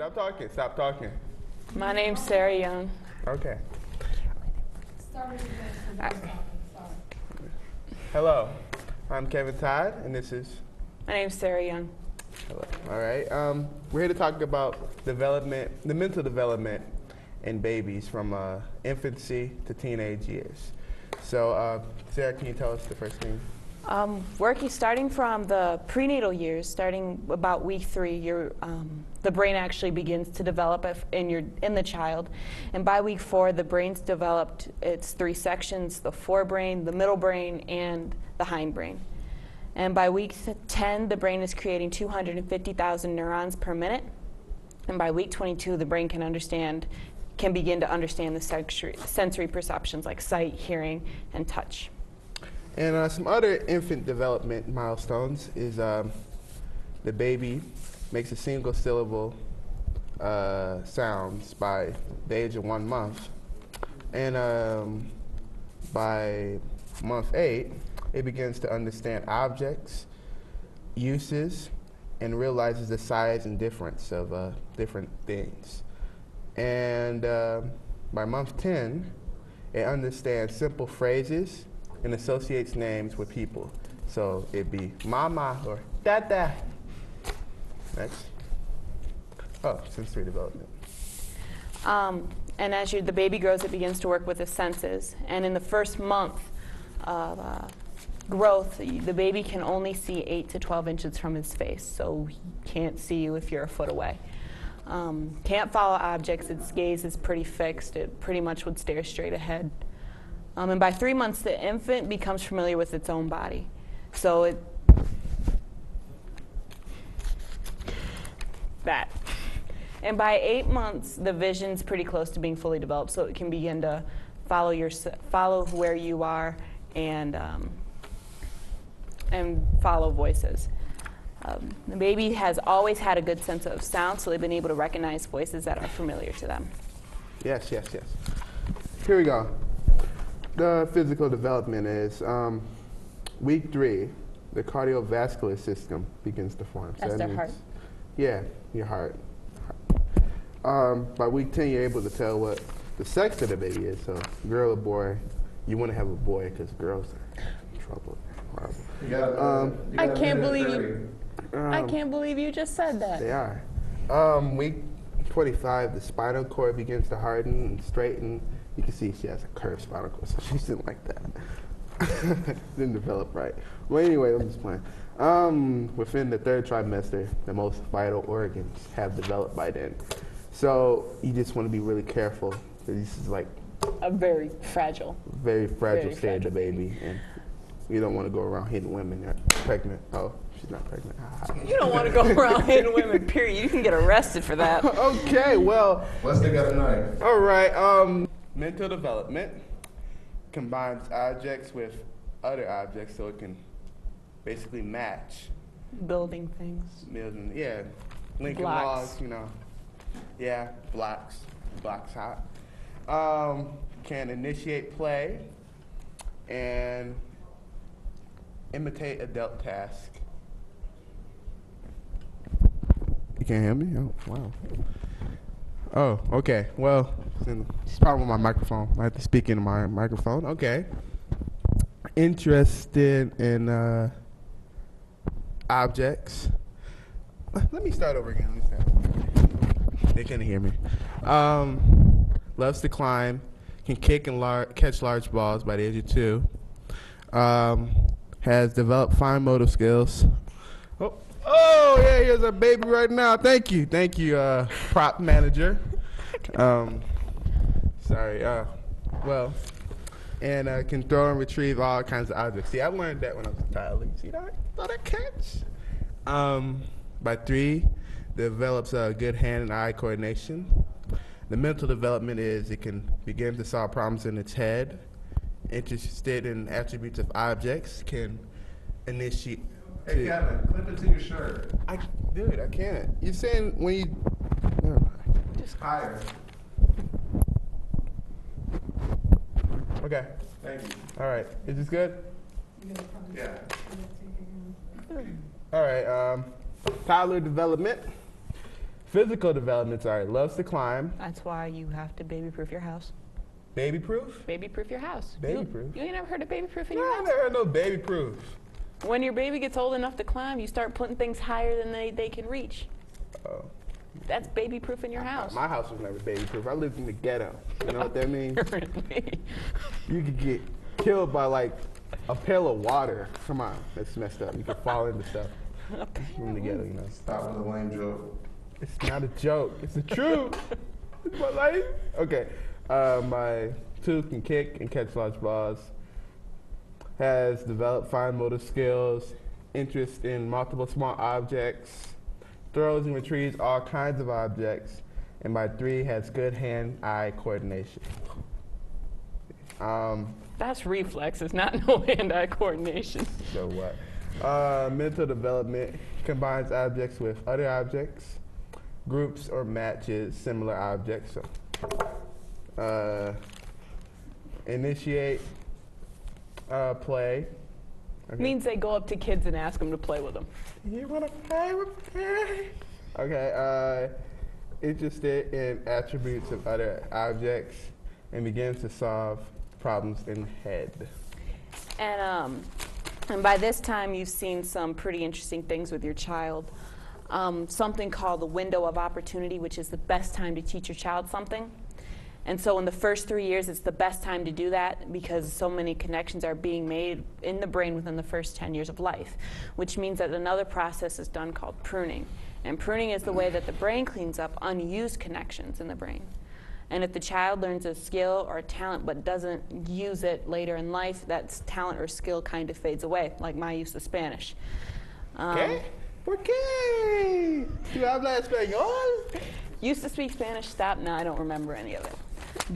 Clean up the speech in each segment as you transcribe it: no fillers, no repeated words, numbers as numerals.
Stop talking. Stop talking. My name's Sarah Young. Okay. Hello, I'm Kevin Todd, and this is. My name's Sarah Young. Hello. All right. We're here to talk about development, the mental development in babies from infancy to teenage years. So, Sarah, can you tell us the first thing? Starting from the prenatal years, starting about week 3, the brain actually begins to develop in the child, and by week 4, the brain's developed its 3 sections: the forebrain, the middle brain, and the hindbrain. And by week 10, the brain is creating 250,000 neurons per minute, and by week 22, the brain can begin to understand the sensory perceptions like sight, hearing, and touch. And some other infant development milestones is the baby makes a single syllable sounds by the age of 1 month. And by month 8, it begins to understand objects, uses, and realizes the size and difference of different things. And by month 10, it understands simple phrases and associates names with people. So it'd be mama or dada. Next. Oh, sensory development. And as the baby grows, it begins to work with the senses. And in the first month of growth, the baby can only see 8 to 12 inches from his face. So he can't see you if you're a foot away. Can't follow objects. Its gaze is pretty fixed. It pretty much would stare straight ahead. And by 3 months, the infant becomes familiar with its own body. So that. And by 8 months, the vision's pretty close to being fully developed, so it can begin to follow where you are and follow voices. The baby has always had a good sense of sound, so they've been able to recognize voices that are familiar to them. Yes, yes, yes. Here we go. The physical development is week 3, the cardiovascular system begins to form. That's their heart. Yeah, your heart. By week 10, you're able to tell what the sex of the baby is. So, girl or boy, you want to have a boy because girls are in trouble. Horrible. I can't believe you. I can't believe you just said that. They are. Week 25, the spinal cord begins to harden and straighten. You can see she has a curved spinal cord, so she didn't like that. Didn't develop right. Well, anyway, I'm just playing. Within the 3rd trimester, the most vital organs have developed by then. So you just want to be really careful. This is like a very fragile stage of the baby, and you don't want to go around hitting women that are pregnant. Oh, she's not pregnant. You don't want to go around hitting women, period. You can get arrested for that. Okay, well. Let's take out a knife. All right. Mental development combines objects with other objects so it can basically match. Building things. Yeah. Lincoln logs, Yeah, blocks. Blocks hot. Can initiate play and imitate adult tasks. You can't hear me? Oh, wow. Oh, okay. Well, it's probably my microphone. I have to speak into my microphone. Okay. Interested in objects. Let me start over again. They couldn't hear me. Loves to climb. Can kick and catch large balls by the age of 2. Has developed fine motor skills. Oh, yeah, here's our baby right now. Thank you, prop manager. Sorry, well, and can throw and retrieve all kinds of objects. See, I learned that when I was a child. See that? Thought I catch. By 3, develops good hand and eye coordination. The mental development is it can begin to solve problems in its head. Interested in attributes of objects, can initiate. Hey, Kevin, clip it to your shirt. Dude, I can't. You're saying when you... Never mind. Just higher. Okay. Thank you. All right. Is this good? Yeah. All right. Toddler development. Physical development, loves to climb. That's why you have to baby-proof your house. Baby-proof? Baby-proof your house. Baby-proof? You ain't never heard of baby-proofing No, your I house? never heard no baby-proof. When your baby gets old enough to climb, you start putting things higher than they can reach. Oh. That's baby-proofing your house. My house was never baby-proof. I lived in the ghetto. You know what that means? Apparently. You could get killed by like a pail of water. Come on, that's messed up. You could fall into stuff from the ghetto, you know. Stop with the lame joke. It's not a joke. It's the truth. It's my life. Okay. My 2 can kick and catch large balls. Has developed fine motor skills, interest in multiple small objects, throws and retrieves all kinds of objects, and my 3 has good hand-eye coordination. That's reflexes, not no hand-eye coordination. So what? Mental development combines objects with other objects, groups or matches similar objects. So, initiate play. Okay. Means they go up to kids and ask them to play with them. You wanna play with me? Okay. Interested in attributes of other objects and begins to solve problems in head. And by this time, you've seen some pretty interesting things with your child. Something called the window of opportunity, which is the best time to teach your child something. And so in the first 3 years, it's the best time to do that because so many connections are being made in the brain within the first 10 years of life, which means that another process is done called pruning. And pruning is the way that the brain cleans up unused connections in the brain. And if the child learns a skill or a talent but doesn't use it later in life, that talent or skill kind of fades away, like my use of Spanish. ¿Qué? ¿Por qué? ¿Tú hablas español? Used to speak Spanish, stopped, now I don't remember any of it.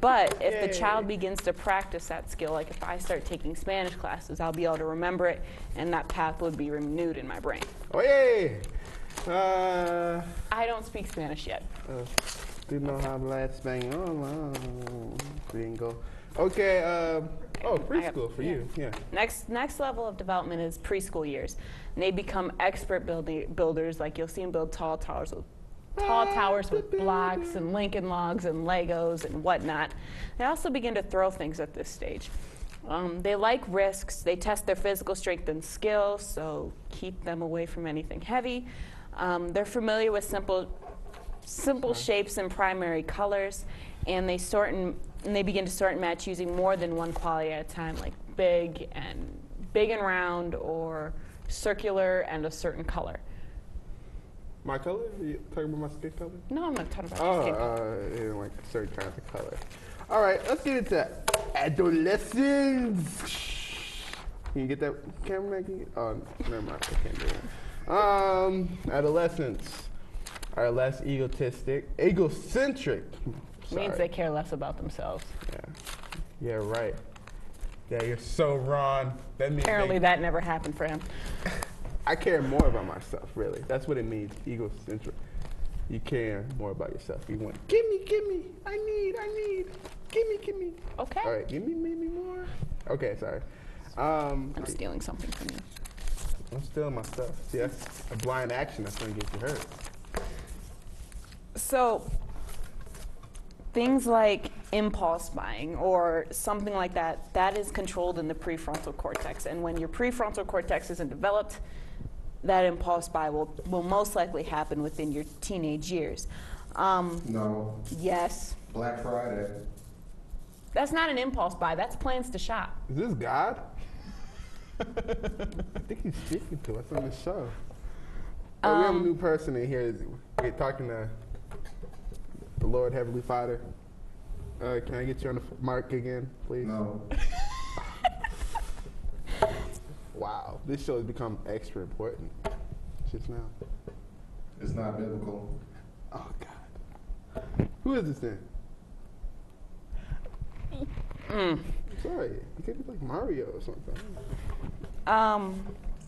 But if the Yay. child begins to practice that skill, like if I start taking Spanish classes, I'll be able to remember it, and that path would be renewed in my brain. Oye. I don't speak Spanish yet. Do know how to español. Bingo. Okay. Preschool for you. Yeah. Next level of development is preschool years. And they become expert builders, like you'll see them build tall towers with blocks and Lincoln logs and Legos and whatnot. They also begin to throw things at this stage. They like risks. They test their physical strength and skill, so keep them away from anything heavy. They're familiar with simple shapes and primary colors, and they begin to sort and match using more than one quality at a time, like big and round, or circular and a certain color. My color? Are you talking about my skin color? No, I'm not talking about your skin color. Yeah, like a certain kind of color. All right, let's get into adolescence. Can you get that camera? Oh, never mind. I can't do it. Adolescents are less egocentric. Means they care less about themselves. Yeah, right. Yeah, you're so wrong. That means Apparently that never happened for him. I care more about myself, really. That's what it means, egocentric. You care more about yourself. You want, give me, I need, give me. Okay. All right, give me more. Okay, sorry. I'm stealing something from you. I'm stealing my stuff. See, that's a blind action that's gonna get you hurt. So, things like impulse buying or something like that, that is controlled in the prefrontal cortex. And when your prefrontal cortex isn't developed, that impulse buy will most likely happen within your teenage years. No. Yes. Black Friday. That's not an impulse buy, that's plans to shop. Is this God? I think he's speaking to us on the show. Oh, we have a new person in here. We're talking to the Lord Heavenly Father. Can I get you on the mic again, please? No. Wow, this show has become extra important just now. It's not biblical. Oh, God. Who is this then? Sorry, you could be like Mario or something.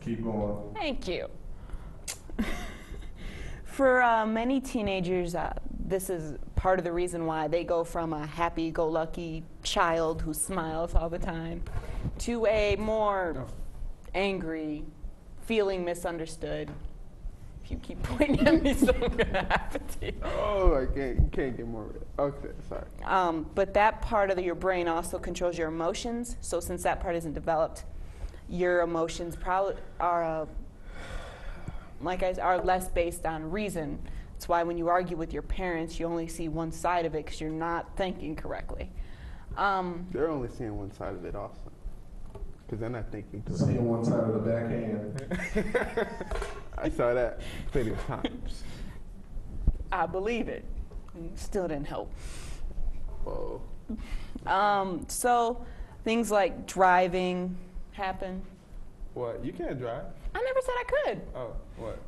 Keep going. Thank you. For many teenagers, this is part of the reason why they go from a happy-go-lucky child who smiles all the time to a more angry, feeling misunderstood, If you keep pointing at me, something's gonna happen to you. Oh, I can't get more red. Okay, sorry. But that part of your brain also controls your emotions. So since that part isn't developed, your emotions probably are, are less based on reason. That's why when you argue with your parents, you only see one side of it because you're not thinking correctly. They're only seeing one side of it also. Because they're not thinking correctly. Seeing one side of the backhand. I saw that plenty of times. I believe it. Still didn't help. Whoa. So things like driving happen. What? You can't drive? I never said I could. Oh, what?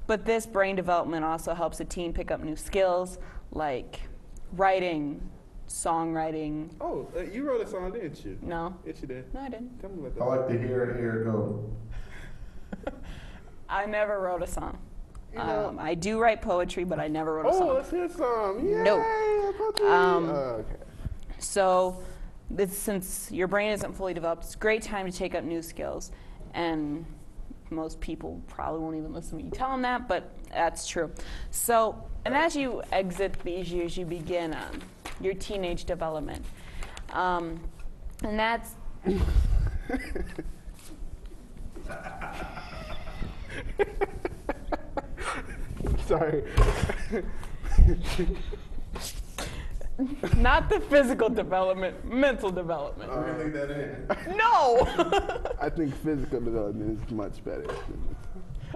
But this brain development also helps a teen pick up new skills like writing, songwriting. Oh, you wrote a song, didn't you? No. Yes, you did. No, I didn't. Tell me about I that. like to hear it go. I never wrote a song. You know- I do write poetry, but I never wrote a Oh, song. let's hear some. Yay! No. Okay. So since your brain isn't fully developed, it's a great time to take up new skills. And most people probably won't even listen when you tell them that, but that's true. So, and as you exit these years, you begin your teenage development. And that's... Sorry. Not the physical development, mental development. We're gonna leave that in. No! I think physical development is much better.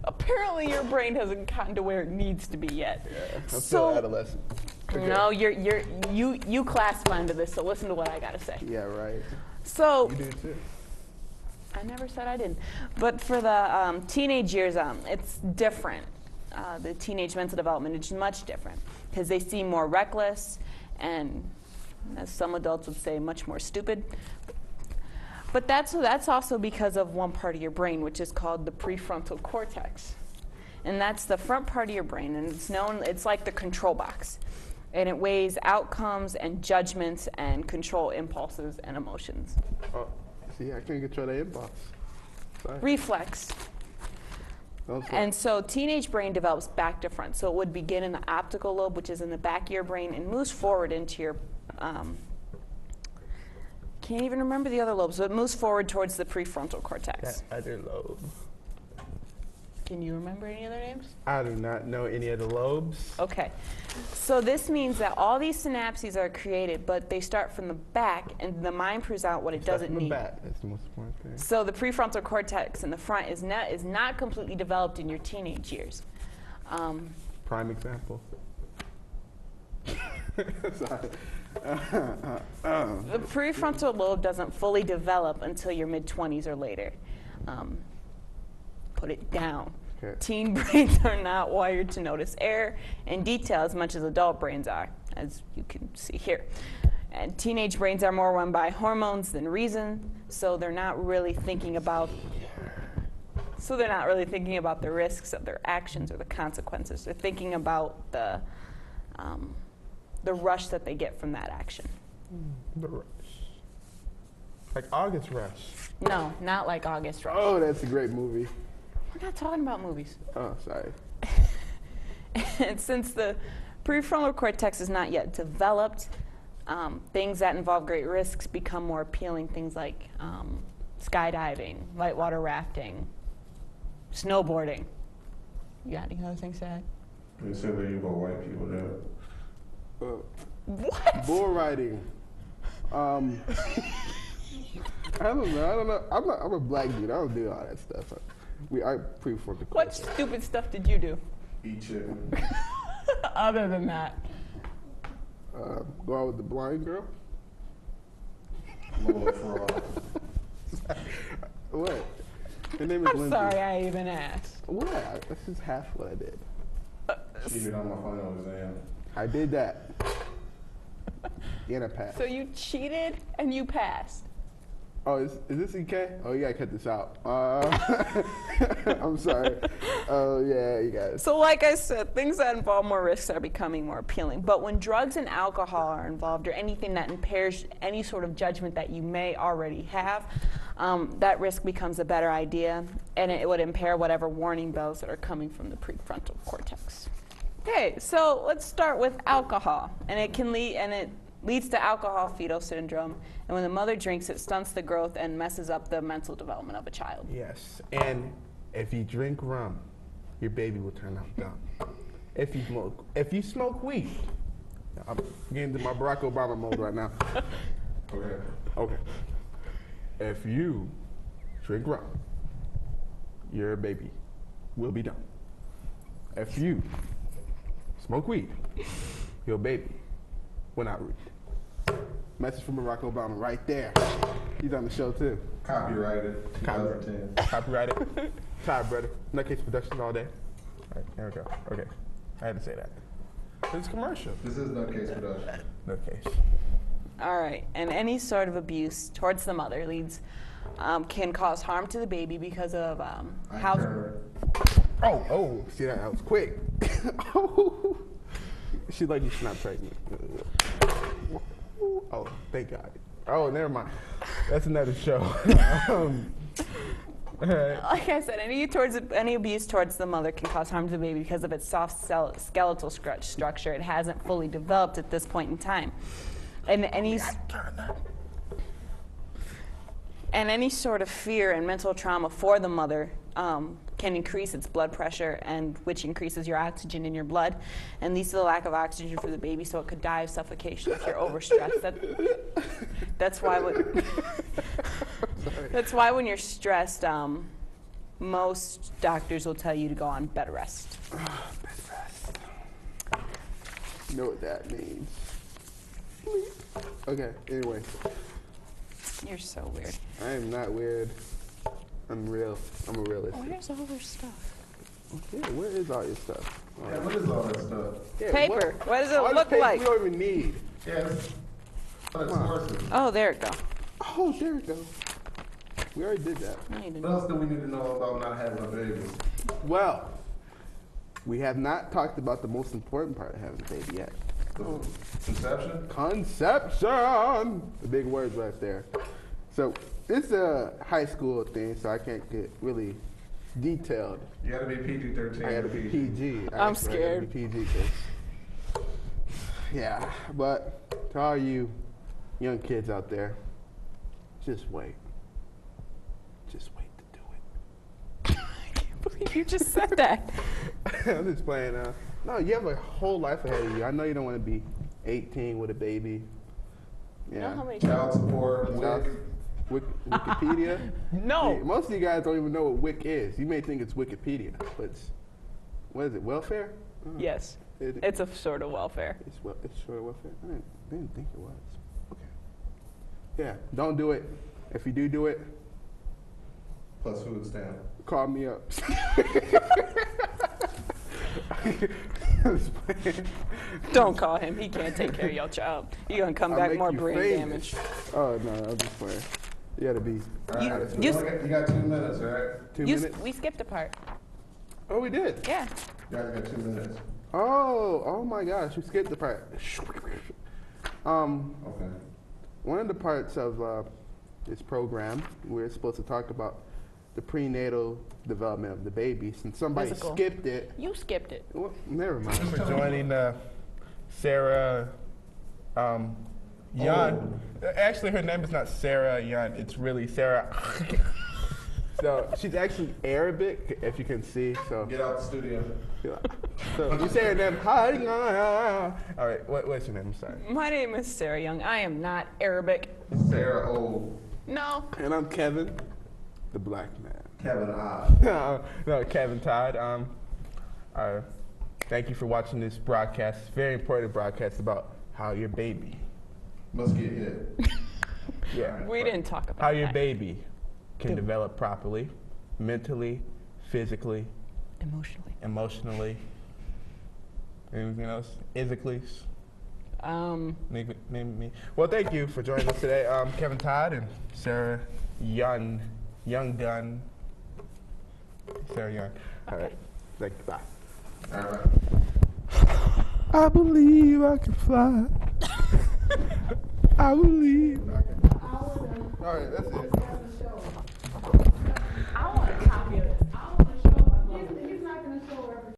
Apparently your brain hasn't gotten to where it needs to be yet. Yeah, I'm So- still adolescent. Okay. No, you classify into this, so listen to what I gotta say. Yeah, right. So, You do too. I never said I didn't. But for the teenage years, it's different. The teenage mental development is much different because they seem more reckless and, as some adults would say, much more stupid. But that's also because of one part of your brain, which is called the prefrontal cortex. And that's the front part of your brain, and it's like the control box. And it weighs outcomes and judgments and control impulses and emotions. Oh, see, I can't control the impulse. Sorry. Reflex. And so teenage brain develops back to front. So it would begin in the optical lobe, which is in the back of your brain, and moves forward into your, can't even remember the other lobe. So it moves forward towards the prefrontal cortex. That other lobe. Can you remember any other names? I do not know any of the lobes. Okay. So this means that all these synapses are created, but they start from the back, and the mind proves out what it doesn't From the need. back. That's the most important thing. So the prefrontal cortex in the front is not completely developed in your teenage years. Prime example. Sorry. The prefrontal lobe doesn't fully develop until your mid-20s or later. Put it down. Okay. Teen brains are not wired to notice error and detail as much as adult brains are, as you can see here. And teenage brains are more run by hormones than reason, so they're not really thinking about the risks of their actions or the consequences. They're thinking about the rush that they get from that action. The Rush. Like August Rush. No, not like August Rush. Oh, that's a great movie. We're not talking about movies. Oh, sorry. And since the prefrontal cortex is not yet developed, things that involve great risks become more appealing. Things like skydiving, whitewater rafting, snowboarding. You got any other things to add? They said that you about white people there. What? Bull riding. I don't know. I'm a black dude. I don't do all that stuff. I prefer the What stupid stuff did you do? Eat chicken. Other than that. Go out with the blind girl. Little fraud. What? Her name is I'm Lindsay. sorry I even asked. What? That's just half what I did. Cheated on my final exam. I did that. And I passed. So you cheated and you passed. Oh, is this EK? Oh, you gotta cut this out. I'm sorry. Oh, yeah, you got it. So like I said, things that involve more risks are becoming more appealing. But when drugs and alcohol are involved, or anything that impairs any sort of judgment that you may already have, that risk becomes a better idea, and it would impair whatever warning bells that are coming from the prefrontal cortex. Okay, so let's start with alcohol, and it leads to alcohol fetal syndrome. And when the mother drinks, it stunts the growth and messes up the mental development of a child. Yes, and if you drink rum, your baby will turn out dumb. If you smoke weed, I'm getting into my Barack Obama mode right now. Okay. If you drink rum, your baby will be dumb. If you smoke weed, your baby will not read. Message from Barack Obama right there. He's on the show too. Copyrighted, 2010. Copyrighted. Todd Brothers. Nutcase Production all day. All right, there we go. Okay. I had to say that. It's commercial. This is Nutcase Production. Nutcase. All right, and any sort of abuse towards the mother can cause harm to the baby because of how. Oh, see that was quick. Oh, she's like, she's not pregnant. Oh, thank God. Oh, never mind. That's another show. Like I said, any abuse towards the mother can cause harm to the baby because of its soft skeletal structure. It hasn't fully developed at this point in time. And any sort of fear and mental trauma for the mother can increase its blood pressure, and which increases your oxygen in your blood, and leads to the lack of oxygen for the baby, so it could die of suffocation if you're overstressed. That's why when you're stressed, most doctors will tell you to go on bed rest. Bed rest. You know what that means. Okay, anyway. You're so weird. I am not weird. I'm real. I'm a realist. Where's all their stuff? Yeah, where is all your stuff? Yeah, what is all that stuff? Yeah, Paper. What does it all look the paper like? we don't even need. Yeah, that's sources. Oh, there it go. Oh, there we go. We already did that. What else do we need to know about not having a baby? Well, we have not talked about the most important part of having a baby yet. Conception? Conception! The big words right there. So, this is a high school thing, so I can't get really detailed. You gotta be PG-13. I gotta be PG. I'm actually. scared. I gotta be PG, yeah, but to all you young kids out there, just wait. Just wait to do it. I can't believe you just said that. I'm just playing. No, you have a whole life ahead of you. I know you don't want to be 18 with a baby. Yeah. You know how many Child support, Wikipedia? No. See, most of you guys don't even know what Wik is. You may think it's Wikipedia, but it's, what is it, welfare? Yes. It's a sort of welfare. It's sort of welfare? I didn't think it was. Okay. Yeah, don't do it. If you do it, plus food stamp. call me up. Don't call him. He can't take care of your child. You're going to come back more brain damage. Oh, no, I'm just playing. You gotta be. You got 2 minutes, right? 2 minutes? We skipped a part. Oh, we did? Yeah. You guys got 2 minutes. Oh my gosh, we skipped the part. Okay. One of the parts of this program, we're supposed to talk about the prenatal development of the baby. Since somebody skipped it. You skipped it. Well, never mind. For joining Sarah Young. Actually, her name is not Sarah Young. It's really Sarah. So she's actually Arabic, if you can see. So get out the studio. So you say her name. All right, what's your name? I'm sorry. My name is Sarah Young. I am not Arabic. Sarah O. No. And I'm Kevin, the black man. Kevin Todd. No, Kevin Todd. Thank you for watching this broadcast. Very important broadcast about how your baby must get hit. Yeah. We didn't talk about how your baby can develop properly, mentally, physically, emotionally. Anything else? Physically. Maybe. Well, thank you for joining us today, Kevin Todd and Sarah Young. Sarah Young. All right. Thank you. Bye. All right. I believe I can fly. I believe I can. All right, that's it. I want a copy of this. I want to show He's not going to show everything.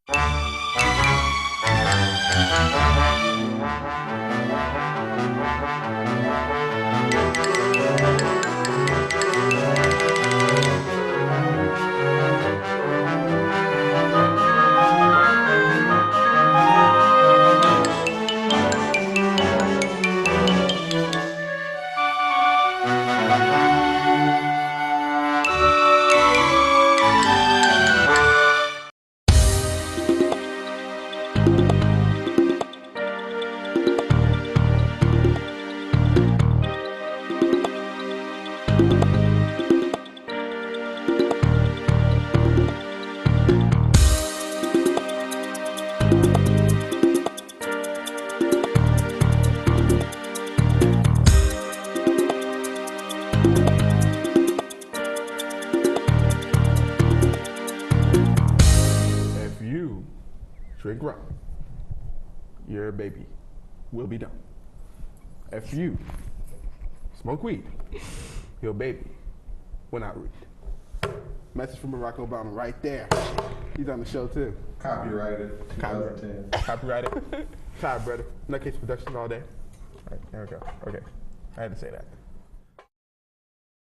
Drink rum, your baby will be done. If you smoke weed, your baby will not read. Message from Barack Obama right there. He's on the show too. Copyrighted. 2010. Copyrighted. Todd Brothers. Nutcase Production all day. All right, there we go. Okay, I had to say that.